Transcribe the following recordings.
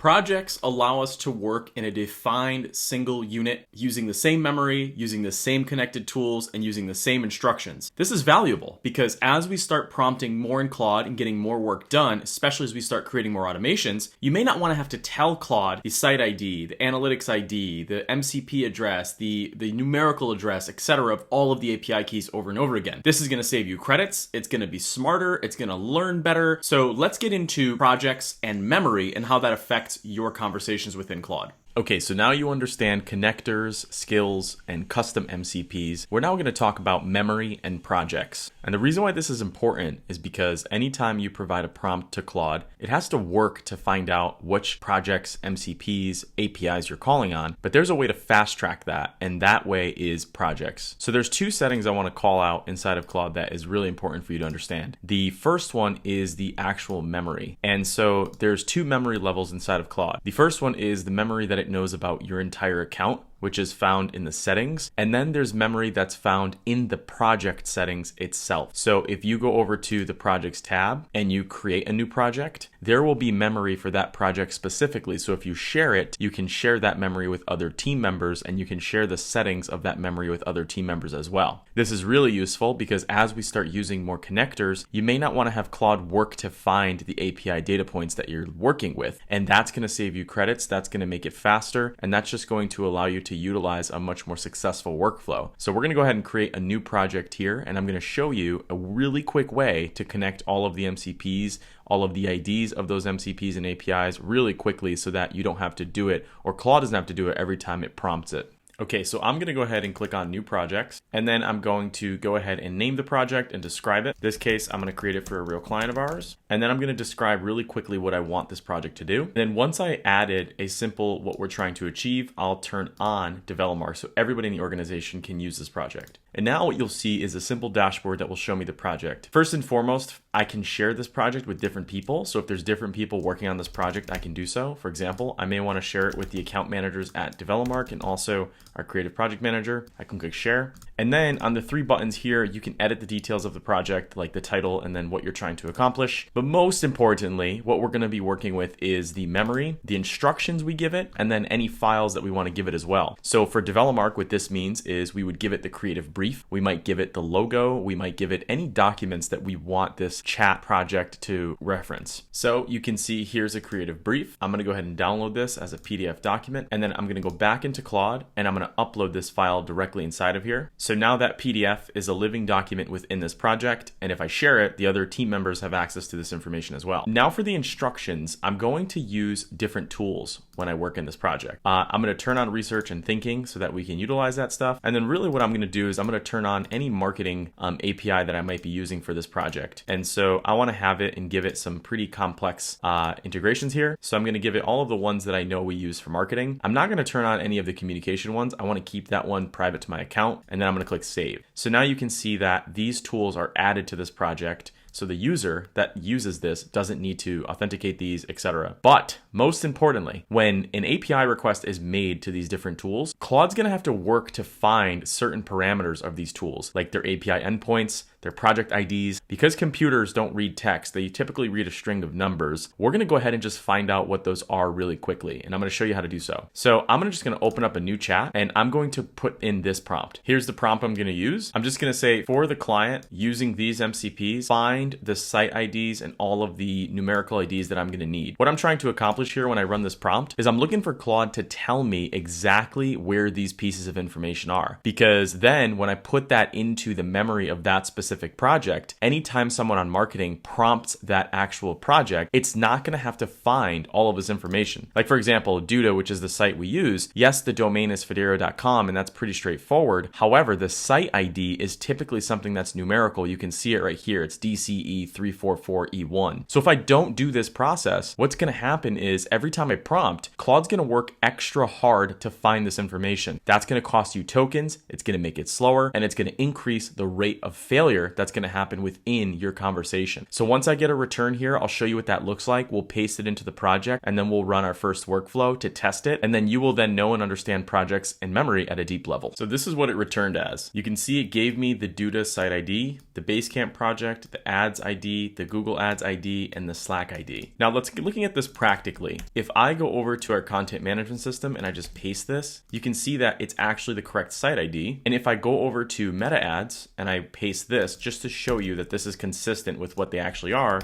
Projects allow us to work in a defined single unit using the same memory, using the same connected tools, and using the same instructions. This is valuable because as we start prompting more in Claude and getting more work done, especially as we start creating more automations, you may not want to have to tell Claude the site ID, the analytics ID, the MCP address, the numerical address, etc. of all of the API keys over and over again. This is going to save you credits. It's going to be smarter. It's going to learn better. So let's get into projects and memory and how that affects your conversations within Claude. Okay, so now you understand connectors, skills, and custom MCPs. We're now going to talk about memory and projects. And the reason why this is important is because anytime you provide a prompt to Claude, it has to work to find out which projects, MCPs, APIs you're calling on. But there's a way to fast track that, and that way is projects. So there's two settings I want to call out inside of Claude that is really important for you to understand. The first one is the actual memory. And so there's two memory levels inside of Claude. The first one is the memory that it knows about your entire account, which is found in the settings. And then there's memory that's found in the project settings itself. So if you go over to the projects tab and you create a new project, there will be memory for that project specifically. So if you share it, you can share that memory with other team members and you can share the settings of that memory with other team members as well. This is really useful because as we start using more connectors, you may not want to have Claude work to find the API data points that you're working with. And that's going to save you credits. That's going to make it faster. And that's just going to allow you to utilize a much more successful workflow. So we're going to go ahead and create a new project here, and I'm going to show you a really quick way to connect all of the MCPs, all of the IDs of those MCPs and APIs really quickly so that you don't have to do it, or Claude doesn't have to do it every time it prompts it. Okay, so I'm going to go ahead and click on new projects, and then I'm going to go ahead and name the project and describe it. In this case, I'm going to create it for a real client of ours, and then I'm going to describe really quickly what I want this project to do. And then once I added a simple what we're trying to achieve, I'll turn on Developmark so everybody in the organization can use this project. And now what you'll see is a simple dashboard that will show me the project. First and foremost, I can share this project with different people. So if there's different people working on this project, I can do so. For example, I may want to share it with the account managers at Developmark and also our creative project manager. I can click share. And then on the three buttons here, you can edit the details of the project, like the title and then what you're trying to accomplish. But most importantly, what we're going to be working with is the memory, the instructions we give it, and then any files that we want to give it as well. So for Developmark, what this means is we would give it the creative brief. We might give it the logo. We might give it any documents that we want this chat project to reference. So you can see here's a creative brief. I'm going to go ahead and download this as a PDF document, and then I'm going to go back into Claude and I'm going to upload this file directly inside of here. So now that PDF is a living document within this project, and if I share it, the other team members have access to this information as well. Now for the instructions, I'm going to use different tools when I work in this project. I'm going to turn on research and thinking so that we can utilize that stuff. And then really what I'm going to do is I'm going to turn on any marketing API that I might be using for this project. And so I want to have it and give it some pretty complex integrations here. So I'm going to give it all of the ones that I know we use for marketing. I'm not going to turn on any of the communication ones. I want to keep that one private to my account, and then I'm going to click save. So now you can see that these tools are added to this project. So the user that uses this doesn't need to authenticate these, etc. But most importantly, when an API request is made to these different tools, Claude's going to have to work to find certain parameters of these tools, like their API endpoints, their project IDs. Because computers don't read text, they typically read a string of numbers. We're going to go ahead and just find out what those are really quickly, and I'm going to show you how to do so. So I'm just going to open up a new chat, and I'm going to put in this prompt. Here's the prompt I'm going to use. I'm just going to say, for the client using these MCPs, find the site IDs and all of the numerical IDs that I'm going to need. What I'm trying to accomplish here when I run this prompt is I'm looking for Claude to tell me exactly where these pieces of information are. Because then when I put that into the memory of that specific project, anytime someone on marketing prompts that actual project, it's not going to have to find all of this information. Like for example, Duda, which is the site we use, yes, the domain is federo.com and that's pretty straightforward. However, the site ID is typically something that's numerical. You can see it right here. It's DCE344E1. So if I don't do this process, what's going to happen is every time I prompt, Claude's going to work extra hard to find this information. That's going to cost you tokens. It's going to make it slower, and it's going to increase the rate of failure that's going to happen within your conversation. So once I get a return here, I'll show you what that looks like. We'll paste it into the project, and then we'll run our first workflow to test it. And then you will then know and understand projects and memory at a deep level. So this is what it returned as. You can see it gave me the Duda site ID, the the Basecamp project, the ads ID, the Google Ads ID, and the Slack ID. Now let's get looking at this practically. If I go over to our content management system and I just paste this, you can see that it's actually the correct site ID. And if I go over to meta ads and I paste this just to show you that this is consistent with what they actually are,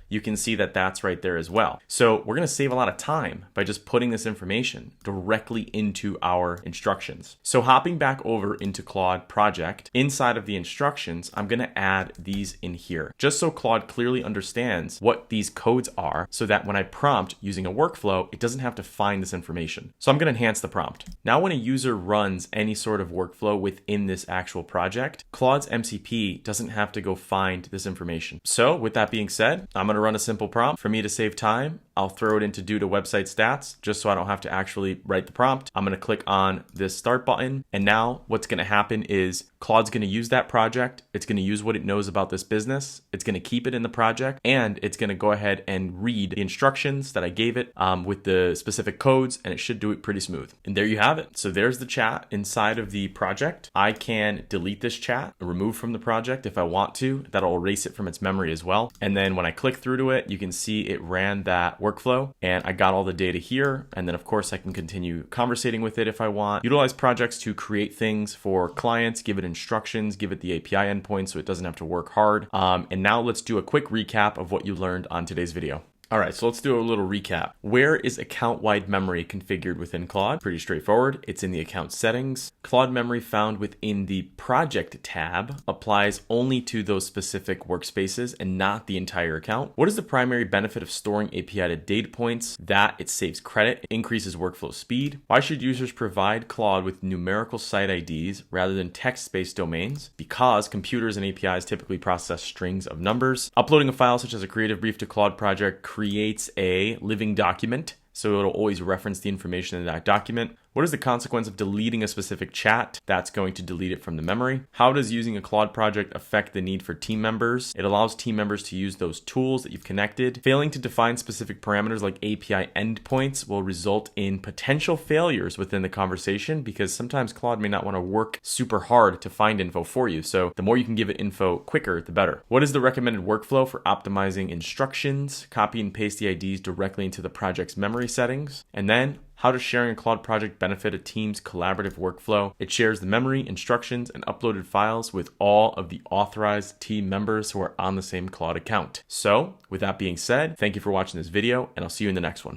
you can see that that's right there as well. So we're gonna save a lot of time by just putting this information directly into our instructions. So hopping back over into Claude Project, inside of the instructions, I'm gonna add these in here, just so Claude clearly understands what these codes are, so that when I prompt using a workflow, it doesn't have to find this information. So I'm gonna enhance the prompt. Now when a user runs any sort of workflow within this actual project, Claude's MCP doesn't have to go find this information. So with that being said, I'm gonna run a simple prompt. For me to save time, I'll throw it into due to website stats, just so I don't have to actually write the prompt. I'm gonna click on this start button, and now what's gonna happen is Claude's gonna use that project, it's gonna use what it knows about this business, it's gonna keep it in the project, and it's gonna go ahead and read the instructions that I gave it with the specific codes, and it should do it pretty smooth. And there you have it. So there's the chat inside of the project. I can delete this chat, remove from the project if I want to. That'll erase it from its memory as well. And then when I click through to it, you can see it ran that workflow, and I got all the data here. And then of course I can continue conversating with it if I want. Utilize projects to create things for clients, give it instructions, give it the API endpoint so it doesn't have to work hard. And now let's do a quick recap of what you learned on today's video. All right, so let's do a little recap. Where is account-wide memory configured within Claude? Pretty straightforward. It's in the account settings. Claude memory found within the project tab applies only to those specific workspaces and not the entire account. What is the primary benefit of storing API to data points? That it saves credit, increases workflow speed. Why should users provide Claude with numerical site IDs rather than text-based domains? Because computers and APIs typically process strings of numbers. Uploading a file such as a creative brief to Claude Project creates a living document, so it'll always reference the information in that document. What is the consequence of deleting a specific chat? That's going to delete it from the memory. How does using a Claude project affect the need for team members? It allows team members to use those tools that you've connected. Failing to define specific parameters like API endpoints will result in potential failures within the conversation, because sometimes Claude may not want to work super hard to find info for you. So the more you can give it info quicker, the better. What is the recommended workflow for optimizing instructions? Copy and paste the IDs directly into the project's memory settings. And then, how does sharing a Claude project benefit a team's collaborative workflow? It shares the memory, instructions, and uploaded files with all of the authorized team members who are on the same Claude account. So, with that being said, thank you for watching this video, and I'll see you in the next one.